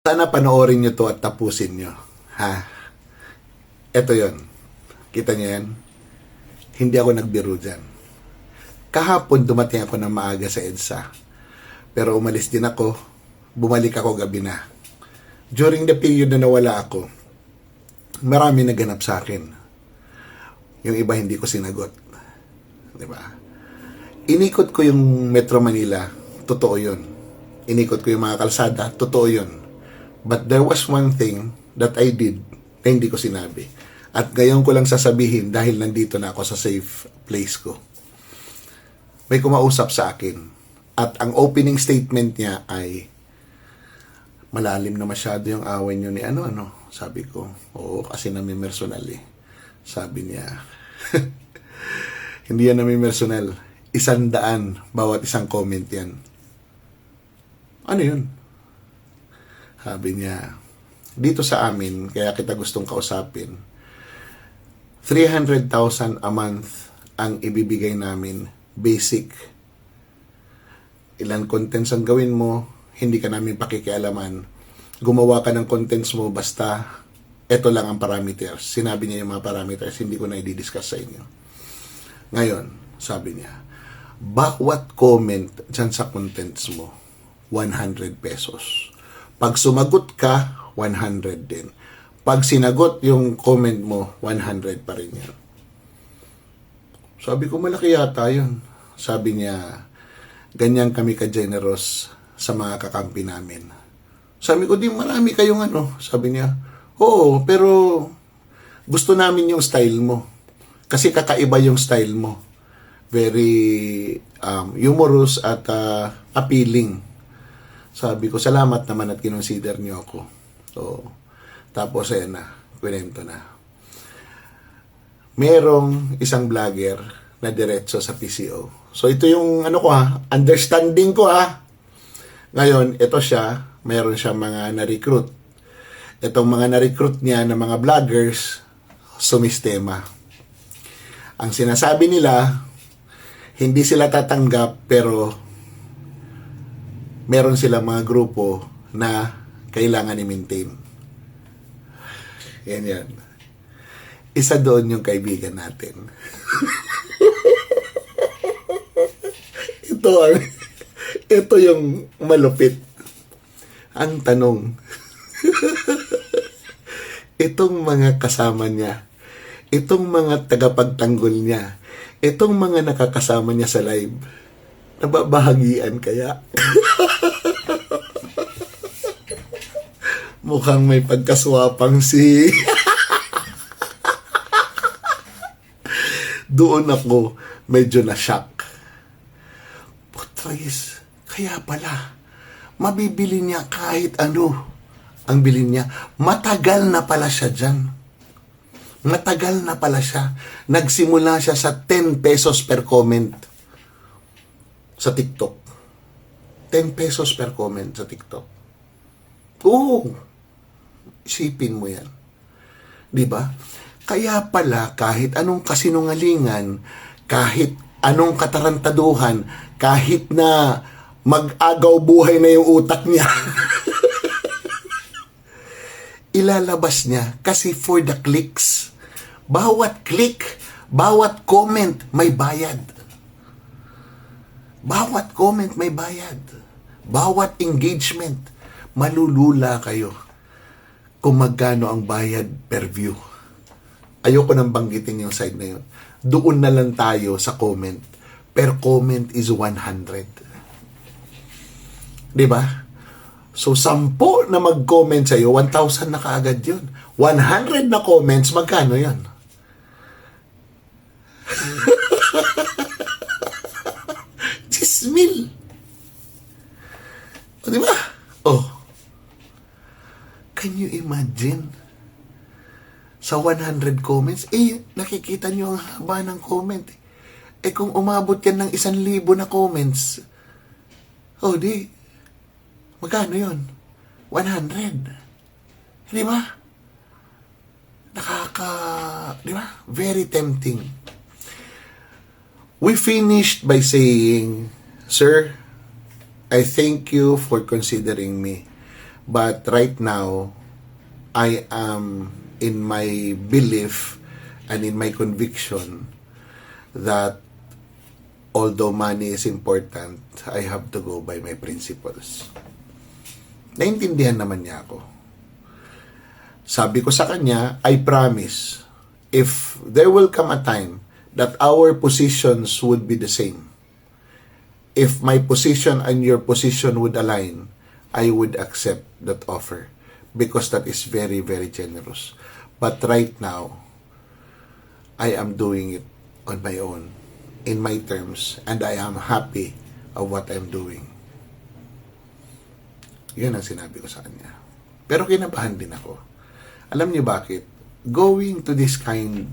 Sana panoorin nyo to at tapusin nyo. Ha? Ito yon. Kita nyo yan? Hindi ako nagbiro dyan. Kahapon dumating ako ng maaga sa EDSA. Pero umalis din ako. Bumalik ako gabi na. During the period na nawala ako, marami naganap sa akin. Yung iba hindi ko sinagot. Diba? Inikot ko yung Metro Manila. Totoo yun. Inikot ko yung mga kalsada. Totoo yun. But there was one thing that I did na hindi ko sinabi. At ngayon ko lang sasabihin dahil nandito na ako sa safe place ko. May kumausap sa akin. At ang opening statement niya ay, malalim na masyado yung away niyo ni ano. Sabi ko, oo, kasi nami-personal eh. Sabi niya, hindi yan nami-personal. 100 bawat isang comment yan. Ano yun? Sabi niya, dito sa amin, kaya kita gustong kausapin, 300,000 a month ang ibibigay namin, basic. Ilan contents ang gawin mo, hindi ka namin pakikialaman. Gumawa ka ng contents mo, basta ito lang ang parameters. Sinabi niya yung mga parameters, hindi ko na i-discuss sa inyo. Ngayon, sabi niya, bawat comment dyan sa contents mo, 100 pesos. Pag sumagot ka, 100 din. Pag sinagot yung comment mo, 100 pa rin yan. Sabi ko, malaki yata yun. Sabi niya, ganyan kami ka-generous sa mga kakampi namin. Sabi ko, di marami kayong ano. Sabi niya, oo, pero gusto namin yung style mo. Kasi kakaiba yung style mo. Very humorous at appealing. Sabi ko, salamat naman at kinonsider niyo ako. So, tapos ayan na, kwento na. Merong isang vlogger na diretso sa PCO. So, ito yung ano ko understanding ko Ngayon, ito siya, meron siya mga na-recruit. Itong mga na-recruit niya na mga vloggers, sumistema. Ang sinasabi nila, hindi sila tatanggap pero meron silang mga grupo na kailangan i-maintain. Yan. Isa doon yung kaibigan natin. Ito yung malupit. Ang tanong, itong mga kasama niya, itong mga tagapagtanggol niya, itong mga nakakasama niya sa live, nababahagian kaya? Mukhang may pagkaswapang si... Doon ako medyo na-shock. Putris, kaya pala, mabibili niya kahit ano ang bilhin niya. Matagal na pala siya dyan. Matagal na pala siya. Nagsimula siya sa 10 pesos per comment sa TikTok. 10 pesos per comment sa TikTok. Oo. Isipin mo yan. Diba? Kaya pala, kahit anong kasinungalingan, kahit anong katarantaduhan, kahit na mag-agaw buhay na yung utak niya, ilalabas niya kasi for the clicks. Bawat click, bawat comment, may bayad. Bawat comment may bayad. Bawat engagement, malulula kayo kung magkano ang bayad per view. Ayoko nang banggitin yung side na yun. Doon na lang tayo sa comment. Per comment is 100. Diba? So, 10 na mag-comment sa'yo, 1,000 na kaagad yun. 100 na comments, magkano yan? Mil. O, diba? Oh. Can you imagine? Sa 100 comments, nakikita nyo ang haba ng comment. Kung umabot yan ng 1,000 na comments, di, magkano yun? 100. Di ba? Di ba? Very tempting. We finished by saying, Sir, I thank you for considering me. But right now, I am in my belief and in my conviction that although money is important, I have to go by my principles. Naintindihan naman niya ako. Sabi ko sa kanya, I promise, if there will come a time that our positions would be the same, if my position and your position would align, I would accept that offer because that is very, very generous. But right now, I am doing it on my own, in my terms, and I am happy of what I'm doing. Yun ang sinabi ko sa kanya. Pero kinabahan din ako. Alam niyo bakit? Going to this kind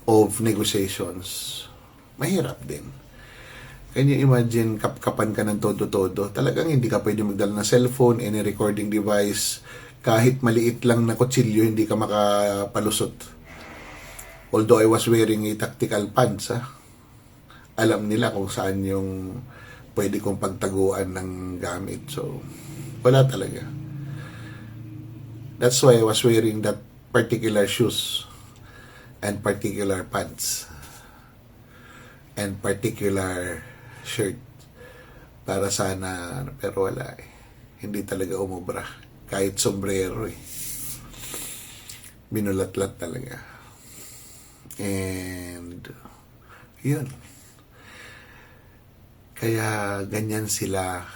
of negotiations, mahirap din. Can you imagine, kapkapan ka ng todo-todo? Talagang hindi ka pwede magdala ng cellphone, any recording device, kahit maliit lang na kutsilyo, hindi ka makapalusot. Although I was wearing a tactical pants, alam nila kung saan yung pwede kong pagtaguan ng gamit. So, wala talaga. That's why I was wearing that particular shoes and particular pants and particular shirt para sana, pero wala eh. Hindi talaga umubra. Kahit sombrero eh. Binulat-lat talaga. And yun. Kaya ganyan sila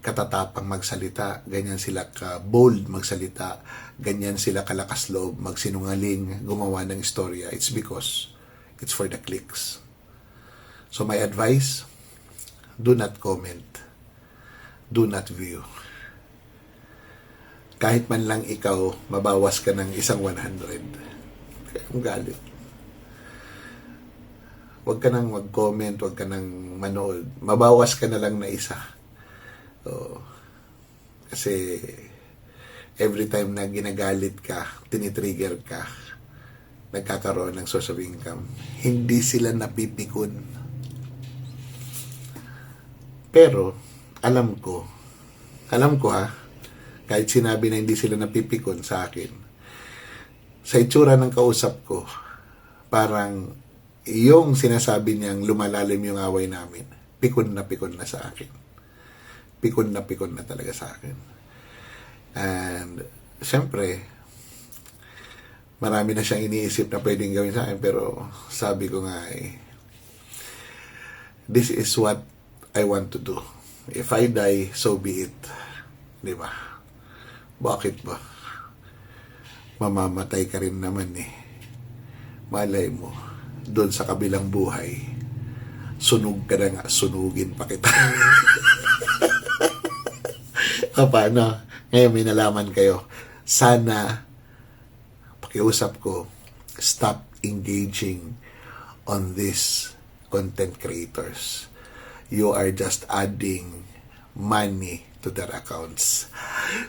katatapang magsalita, ganyan sila ka-bold magsalita, ganyan sila kalakas loob, magsinungaling, gumawa ng istorya. It's because it's for the clicks. So my advice, do not comment. Do not view. Kahit man lang ikaw, mabawas ka ng isang 100. Kaya ang galit. Huwag ka nang mag-comment, huwag ka nang manood. Mabawas ka na lang na isa. So, kasi every time na ginagalit ka, tinitrigger ka, nagkakaroon ng source of income. Hindi sila napipikon. Pero, alam ko kahit sinabi na hindi sila napipikon sa akin, sa itsura ng kausap ko, parang yung sinasabi niyang lumalalim yung away namin, pikon na sa akin. Pikon na talaga sa akin. And, syempre, marami na siyang iniisip na pwedeng gawin sa akin, pero sabi ko nga this is what I want to do. If I die, so be it. Di ba? Bakit ba? Mamamatay ka rin naman eh. Malay mo, doon sa kabilang buhay, sunog ka na nga, sunugin pa kita. Paano? Ngayon may nalaman kayo. Sana, pakiusap ko, stop engaging on these content creators. You are just adding money to their accounts.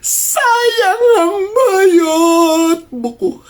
Sayang ang bayot buko.